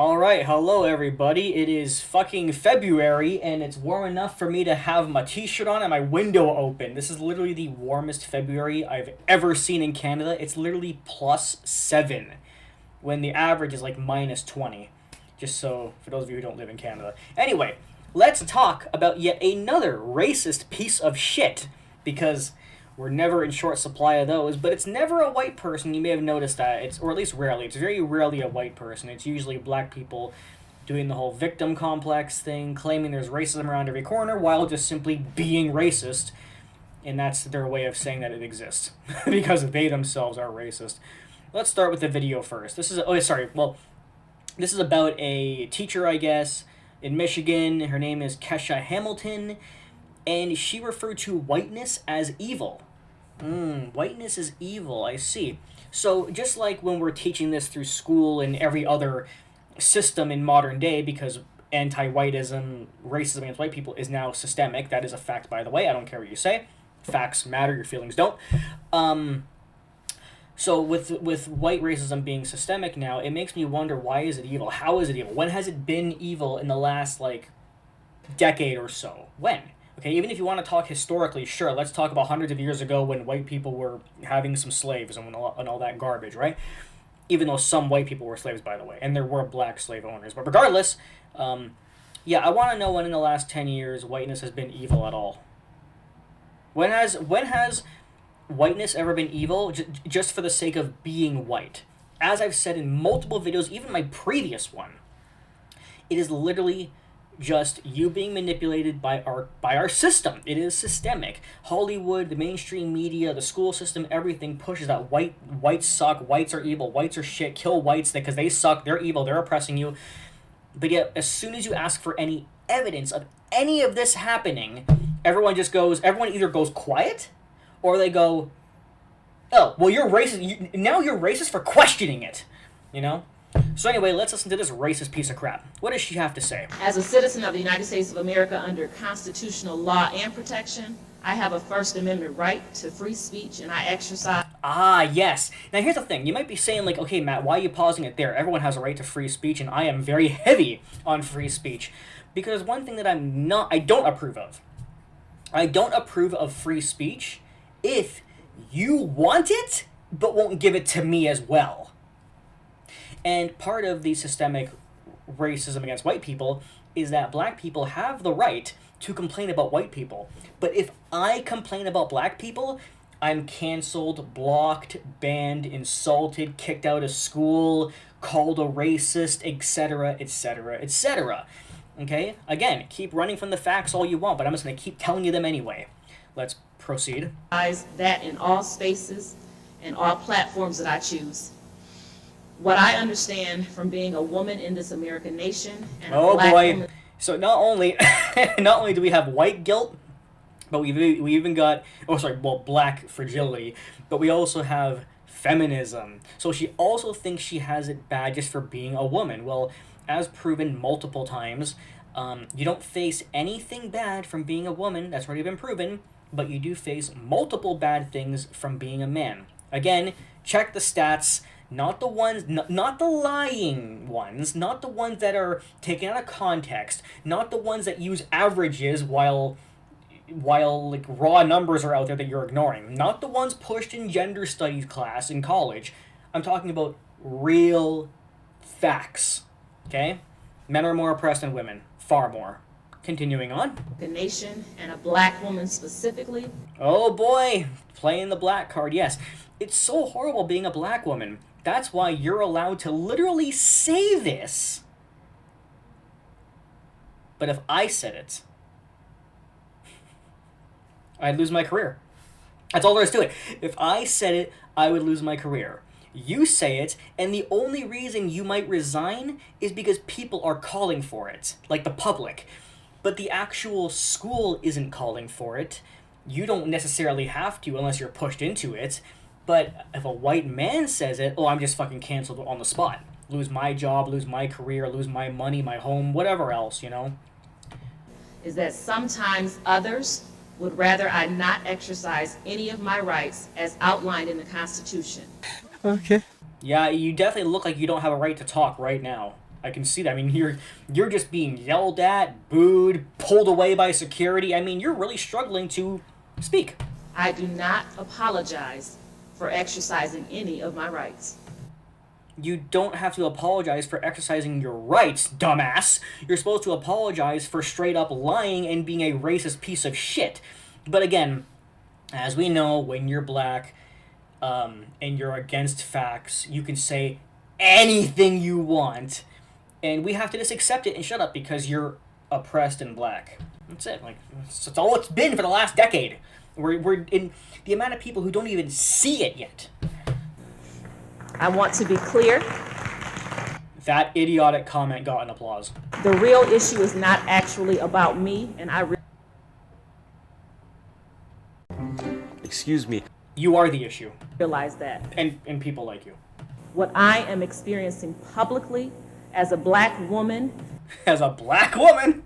Alright, hello everybody. It is fucking February and it's warm enough for me to have my t-shirt on and my window open. This is literally the warmest February I've ever seen in Canada. It's literally +7 when the average is like -20. Just so, for those of you who don't live in Canada. Anyway, let's talk about yet another racist piece of shit because we're never in short supply of those, but it's never a white person. You may have noticed that. Or at least rarely. It's very rarely a white person. It's usually black people doing the whole victim complex thing, claiming there's racism around every corner, while just simply being racist. And that's their way of saying that it exists. Because they themselves are racist. Let's start with the video first. This is about a teacher, I guess, in Michigan. Her name is Kesha Hamilton. And she referred to whiteness as evil. Whiteness is evil, I see. So, just like when we're teaching this through school and every other system in modern day, because anti-whiteism, racism against white people is now systemic, that is a fact, by the way, I don't care what you say. Facts matter, your feelings don't. So, with white racism being systemic now, it makes me wonder, why is it evil? How is it evil? When has it been evil in the last, decade or so? When? Okay, even if you want to talk historically, sure, let's talk about hundreds of years ago when white people were having some slaves and all that garbage, right? Even though some white people were slaves, by the way, and there were black slave owners. But regardless, yeah, I want to know when in the last 10 years whiteness has been evil at all. When has whiteness ever been evil just for the sake of being white? As I've said in multiple videos, even my previous one, it is literally just you being manipulated by our system. It is systemic. Hollywood, the mainstream media, the school system, everything pushes that whites suck, whites are evil, whites are shit, kill whites because they suck, they're evil, they're oppressing you. But yet, as soon as you ask for any evidence of any of this happening, everyone either goes quiet, or they go, oh, well, you're racist, now you're racist for questioning it, you know? So anyway, let's listen to this racist piece of crap. What does she have to say? As a citizen of the United States of America under constitutional law and protection, I have a First Amendment right to free speech, and I exercise... Ah, yes. Now here's the thing. You might be saying, okay, Matt, why are you pausing it there? Everyone has a right to free speech, and I am very heavy on free speech. Because one thing that I don't approve of. I don't approve of free speech if you want it, but won't give it to me as well. And part of the systemic racism against white people is that black people have the right to complain about white people. But if I complain about black people, I'm canceled, blocked, banned, insulted, kicked out of school, called a racist, etc., etc., etc. Okay? Again, keep running from the facts all you want, but I'm just going to keep telling you them anyway. Let's proceed. That in all spaces and all platforms that I choose. What I understand from being a woman in this American nation and a black woman... So not only do we have white guilt, but we even got black fragility, but we also have feminism. So she also thinks she has it bad just for being a woman. Well, as proven multiple times, you don't face anything bad from being a woman. That's already been proven. But you do face multiple bad things from being a man. Again, check the stats. Not the ones, not the lying ones, not the ones that are taken out of context, not the ones that use averages while raw numbers are out there that you're ignoring, not the ones pushed in gender studies class in college. I'm talking about real facts, okay? Men are more oppressed than women, far more. Continuing on. The nation and a black woman specifically. Oh boy, playing the black card, yes. It's so horrible being a black woman. That's why you're allowed to literally say this. But if I said it, I'd lose my career. That's all there is to it. If I said it, I would lose my career. You say it, and the only reason you might resign is because people are calling for it, like the public. But the actual school isn't calling for it. You don't necessarily have to unless you're pushed into it. But if a white man says it, I'm just fucking canceled on the spot. Lose my job, lose my career, lose my money, my home, whatever else, you know? Is that sometimes others would rather I not exercise any of my rights as outlined in the Constitution. Okay. Yeah, you definitely look like you don't have a right to talk right now. I can see that. I mean, you're just being yelled at, booed, pulled away by security. I mean, you're really struggling to speak. I do not apologize for exercising any of my rights. You don't have to apologize for exercising your rights, dumbass. You're supposed to apologize for straight up lying and being a racist piece of shit. But again, as we know, when you're black and you're against facts, you can say anything you want, and we have to just accept it and shut up because you're oppressed and black. That's it. Like, that's all it's been for the last decade. We're in the amount of people who don't even see it yet. I want to be clear. That idiotic comment got an applause. The real issue is not actually about me, and I Excuse me. You are the issue. realize that. And people like you. What I am experiencing publicly as a black woman As a black woman?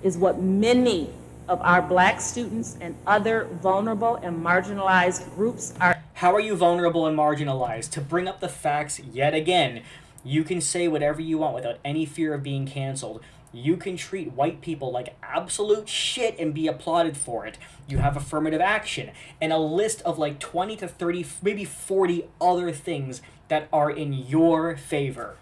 is what many of our black students and other vulnerable and marginalized groups are. How are you vulnerable and marginalized? To bring up the facts yet again, you can say whatever you want without any fear of being canceled. You can treat white people like absolute shit and be applauded for it. You have affirmative action and a list of like 20 to 30, maybe 40 other things that are in your favor,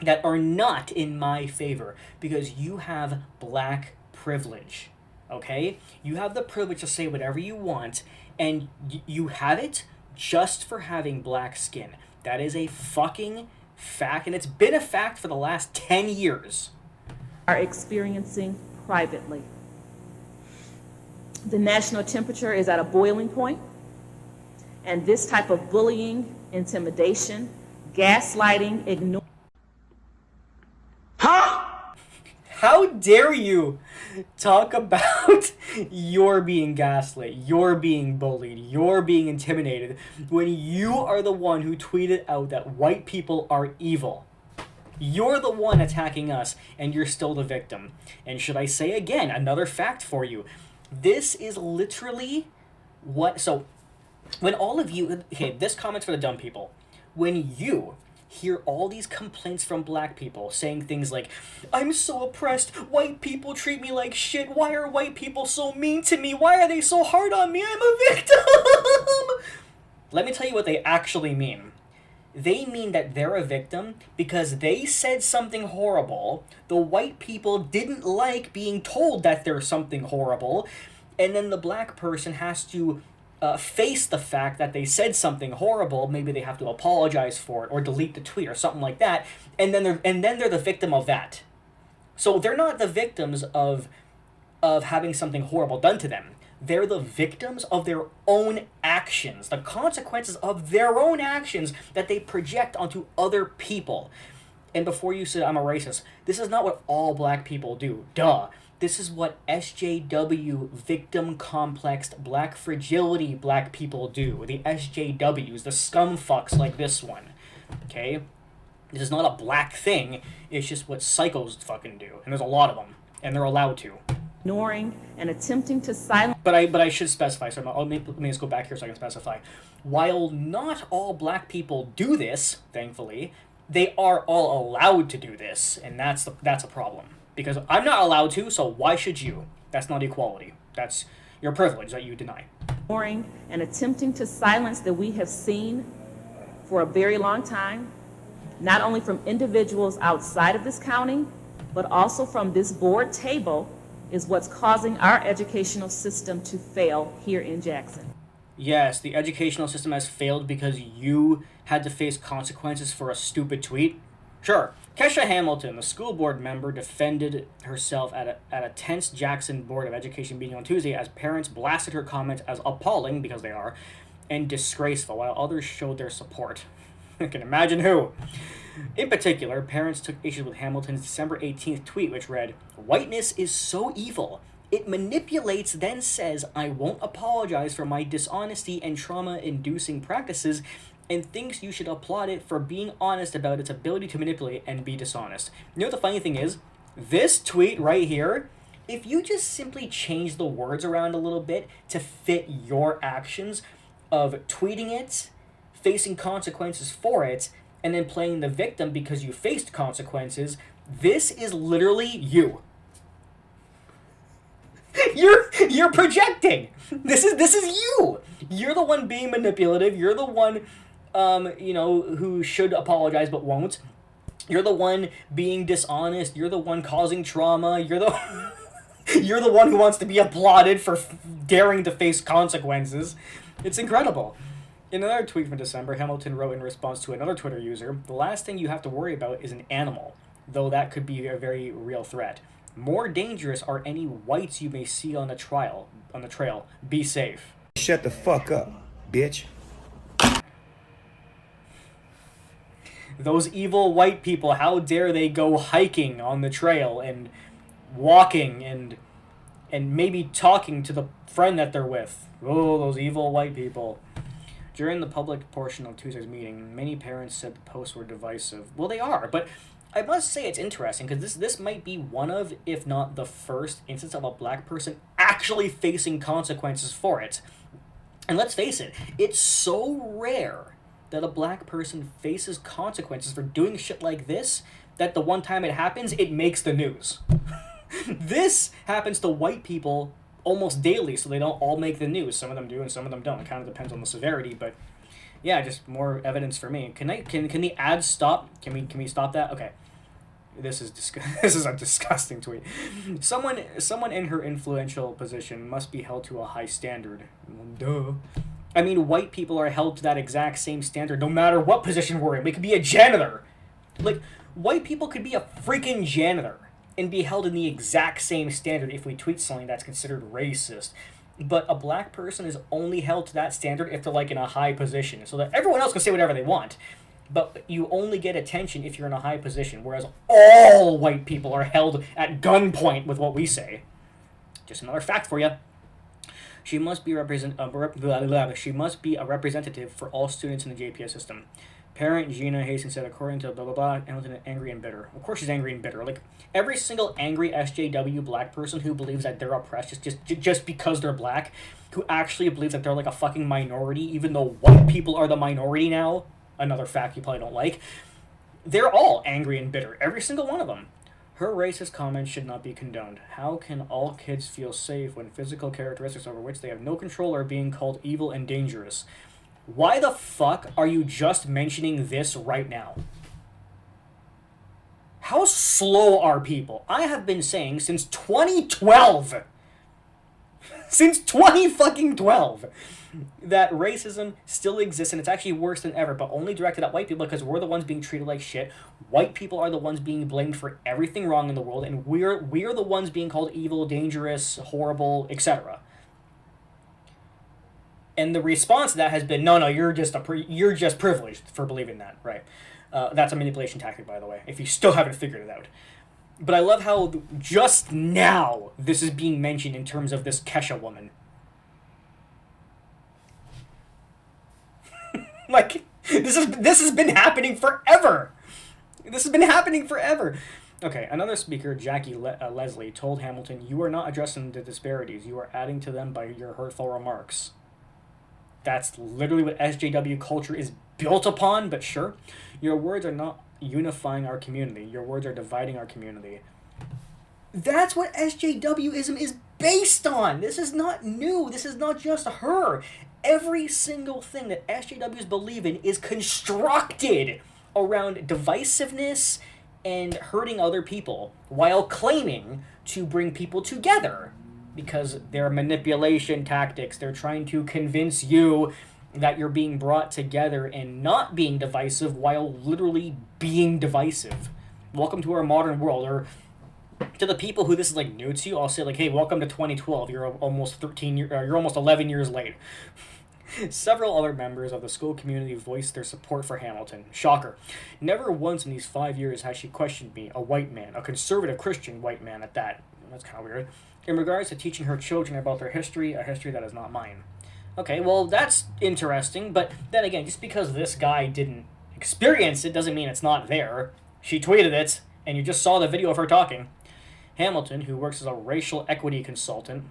that are not in my favor, because you have black privilege, okay? You have the privilege to say whatever you want, and you have it just for having black skin. That is a fucking fact, and it's been a fact for the last 10 years. Are experiencing privately. The national temperature is at a boiling point, and this type of bullying, intimidation, gaslighting, ignoring. How dare you talk about you're being gaslit, you're being bullied, you're being intimidated, when you are the one who tweeted out that white people are evil? You're the one attacking us, and you're still the victim. And should I say again, another fact for you, this is literally what... So, when all of you... Okay, this comment's for the dumb people. When you hear all these complaints from black people saying things like, I'm so oppressed, white people treat me like shit, why are white people so mean to me, why are they so hard on me, I'm a victim! Let me tell you what they actually mean. They mean that they're a victim because they said something horrible, the white people didn't like being told that there's something horrible, and then the black person has to face the fact that they said something horrible. Maybe they have to apologize for it or delete the tweet or something like that, and then they're the victim of that. So they're not the victims of having something horrible done to them. They're the victims of their own actions, the consequences of their own actions that they project onto other people. And before you say I'm a racist, this is not what all black people do. Duh. This is what SJW, victim complexed, black fragility black people do. The SJWs, the scum fucks like this one. Okay? This is not a black thing. It's just what psychos fucking do. And there's a lot of them. And they're allowed to. Ignoring and attempting to silence. But I should specify, so let me just go back here so I can specify. While not all black people do this, thankfully, they are all allowed to do this, and that's a problem. Because I'm not allowed to, so why should you? That's not equality. That's your privilege that you deny. Ignoring and attempting to silence that we have seen for a very long time, not only from individuals outside of this county, but also from this board table, is what's causing our educational system to fail here in Jackson. Yes, the educational system has failed because you had to face consequences for a stupid tweet. Sure, Kesha Hamilton, the school board member, defended herself at a tense Jackson Board of Education meeting on Tuesday as parents blasted her comments as appalling, because they are, and disgraceful, while others showed their support. I can imagine who. In particular, parents took issue with Hamilton's December 18th tweet, which read, "Whiteness is so evil. It manipulates, then says, I won't apologize for my dishonesty and trauma-inducing practices, and thinks you should applaud it for being honest about its ability to manipulate and be dishonest." You know what the funny thing is? This tweet right here, if you just simply change the words around a little bit to fit your actions of tweeting it, facing consequences for it, and then playing the victim because you faced consequences, this is literally you. You're projecting. This is you. You're the one being manipulative. You're the one, who should apologize but won't. You're the one being dishonest. You're the one causing trauma. You're the one who wants to be applauded for daring to face consequences. It's incredible. In another tweet from December, Hamilton wrote in response to another Twitter user, "The last thing you have to worry about is an animal, though that could be a very real threat. More dangerous are any whites you may see on the trail. Be safe." Shut the fuck up, bitch. Those evil white people, how dare they go hiking on the trail and walking and maybe talking to the friend that they're with. Oh, those evil white people. During the public portion of Tuesday's meeting, many parents said the posts were divisive. Well, they are, but I must say it's interesting because this might be one of, if not the first, instance of a black person actually facing consequences for it. And let's face it, it's so rare that a black person faces consequences for doing shit like this that the one time it happens, it makes the news. This happens to white people almost daily, so they don't all make the news. Some of them do and some of them don't. It kind of depends on the severity, but yeah, just more evidence for me. Can the ads stop? Can we stop that? Okay. This is this is a disgusting tweet. Someone in her influential position must be held to a high standard. Duh. I mean, white people are held to that exact same standard no matter what position we're in. We could be a janitor. Like, white people could be a freaking janitor and be held in the exact same standard if we tweet something that's considered racist. But a black person is only held to that standard if they're, like, in a high position. So that everyone else can say whatever they want. But you only get attention if you're in a high position, whereas all white people are held at gunpoint with what we say. Just another fact for you. She must be a representative for all students in the JPS system. Parent Gina Hastings said, according to blah blah blah, Hamilton is angry and bitter. Of course she's angry and bitter. Like, every single angry SJW black person who believes that they're oppressed just because they're black, who actually believes that they're like a fucking minority, even though white people are the minority now, another fact you probably don't like, they're all angry and bitter. Every single one of them. Her racist comments should not be condoned. How can all kids feel safe when physical characteristics over which they have no control are being called evil and dangerous? Why the fuck are you just mentioning this right now? How slow are people? I have been saying since 2012, since 2012, that racism still exists, and it's actually worse than ever, but only directed at white people because we're the ones being treated like shit. White people are the ones being blamed for everything wrong in the world, and we're the ones being called evil, dangerous, horrible, etc. And the response to that has been, no, you're just privileged for believing that, right? That's a manipulation tactic, by the way, if you still haven't figured it out. But I love how just now this is being mentioned in terms of this Kesha woman. Like, this has been happening forever. This has been happening forever. Okay, another speaker, Jackie Leslie, told Hamilton, "You are not addressing the disparities. You are adding to them by your hurtful remarks." That's literally what SJW culture is built upon, but sure. Your words are not unifying our community. Your words are dividing our community. That's what SJWism is based on. This is not new. This is not just her. Every single thing that SJWs believe in is constructed around divisiveness and hurting other people while claiming to bring people together because they're manipulation tactics. They're trying to convince you that you're being brought together and not being divisive while literally being divisive. Welcome to our modern world. Or to the people who this is like new to, I'll say like, hey, welcome to 2012. You're almost 11 years late. Several other members of the school community voiced their support for Hamilton. Shocker. Never once in these 5 years has she questioned me, a white man, a conservative Christian white man at that. That's kind of weird. In regards to teaching her children about their history, a history that is not mine. Okay, well, that's interesting, but then again, just because this guy didn't experience it doesn't mean it's not there. She tweeted it, and you just saw the video of her talking. Hamilton, who works as a racial equity consultant,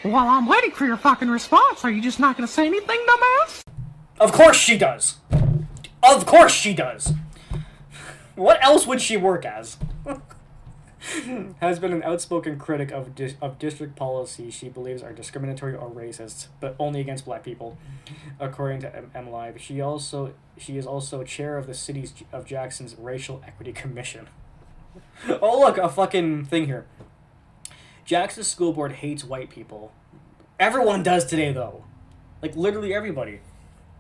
While I'm waiting for your fucking response, are you just not gonna say anything, dumbass? Of course she does. Of course she does. What else would she work as? Has been an outspoken critic of district policies she believes are discriminatory or racist, but only against black people, according to MLive. She is also chair of the City of Jackson's Racial Equity Commission. Oh look, a fucking thing here. Jackson's school board hates white people. Everyone does today, though. Like, literally everybody.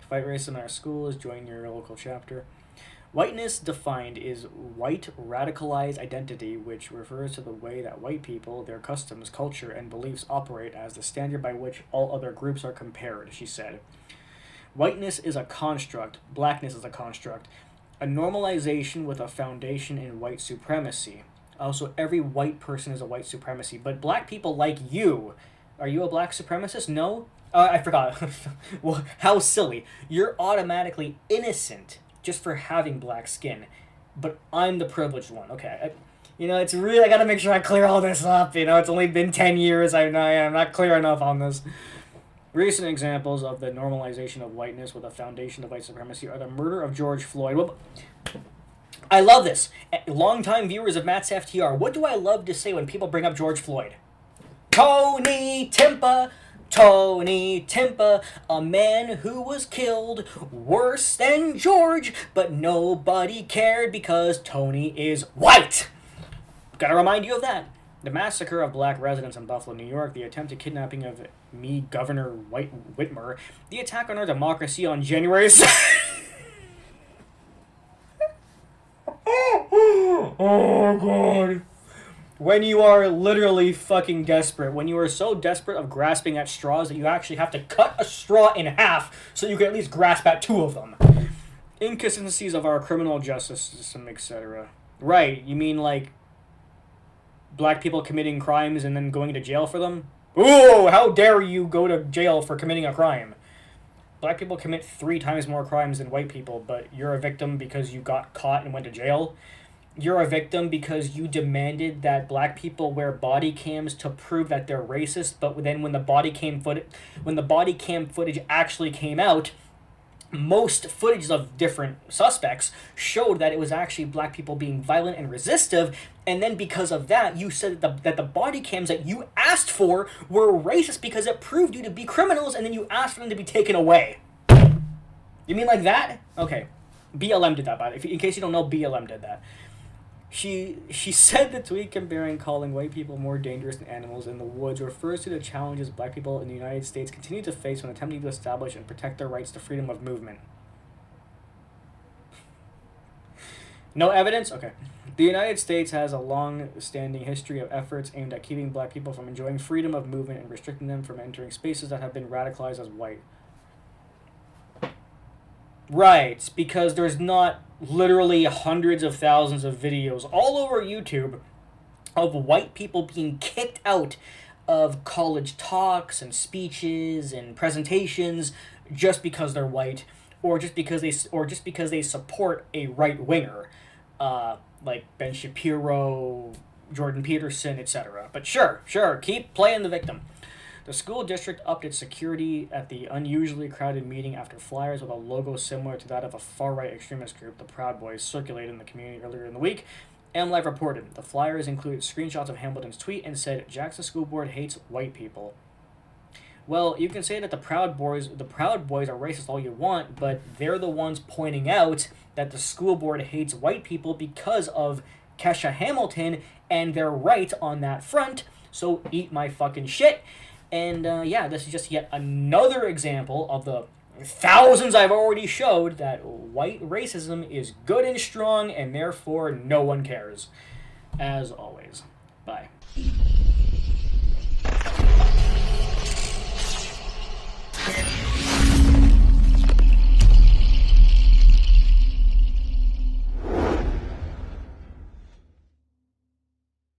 Fight racism in our schools, join your local chapter. Whiteness defined is white radicalized identity, which refers to the way that white people, their customs, culture, and beliefs operate as the standard by which all other groups are compared, she said. Whiteness is a construct, blackness is a construct, a normalization with a foundation in white supremacy. Also, every white person is a white supremacy, but black people like you, are you a black supremacist? No? I forgot. Well, how silly. You're automatically innocent just for having black skin, but I'm the privileged one. Okay, it's really, I gotta make sure I clear all this up. It's only been 10 years. I'm not clear enough on this. Recent examples of the normalization of whiteness with a foundation of white supremacy are the murder of George Floyd. Well, I love this. Longtime viewers of Matt's FTR, what do I love to say when people bring up George Floyd? Tony Timpa, a man who was killed worse than George, but nobody cared because Tony is white. Gotta remind you of that. The massacre of black residents in Buffalo, New York, the attempted kidnapping of me, Governor Whitmer, the attack on our democracy on January 6th. Oh, God. When you are literally fucking desperate, when you are so desperate of grasping at straws that you actually have to cut a straw in half so you can at least grasp at two of them. Inconsistencies of our criminal justice system, etc. Right, you mean like black people committing crimes and then going to jail for them? Ooh, how dare you go to jail for committing a crime? Black people commit 3 times more crimes than white people, but you're a victim because you got caught and went to jail. You're a victim because you demanded that black people wear body cams to prove that they're racist, but then when the body cam footage actually came out, most footage of different suspects showed that it was actually black people being violent and resistive, and then because of that, you said that the body cams that you asked for were racist because it proved you to be criminals, and then you asked for them to be taken away. You mean like that? Okay. BLM did that, by the way. In case you don't know, BLM did that. She said the tweet comparing calling white people more dangerous than animals in the woods refers to the challenges black people in the United States continue to face when attempting to establish and protect their rights to freedom of movement. No evidence? Okay. The United States has a long-standing history of efforts aimed at keeping black people from enjoying freedom of movement and restricting them from entering spaces that have been radicalized as white. Right, because there's not literally hundreds of thousands of videos all over YouTube of white people being kicked out of college talks and speeches and presentations just because they're white, or just because they support a right winger, like Ben Shapiro, Jordan Peterson, etc. But sure, keep playing the victim. The school district upped its security at the unusually crowded meeting after flyers with a logo similar to that of a far-right extremist group, the Proud Boys, circulated in the community earlier in the week. MLive reported the flyers included screenshots of Hamilton's tweet and said, "Jackson School Board hates white people." Well, you can say that the Proud Boys are racist all you want, but they're the ones pointing out that the school board hates white people because of Kesha Hamilton, and they're right on that front, so eat my fucking shit. And this is just yet another example of the thousands I've already showed that white racism is good and strong, and therefore no one cares. As always.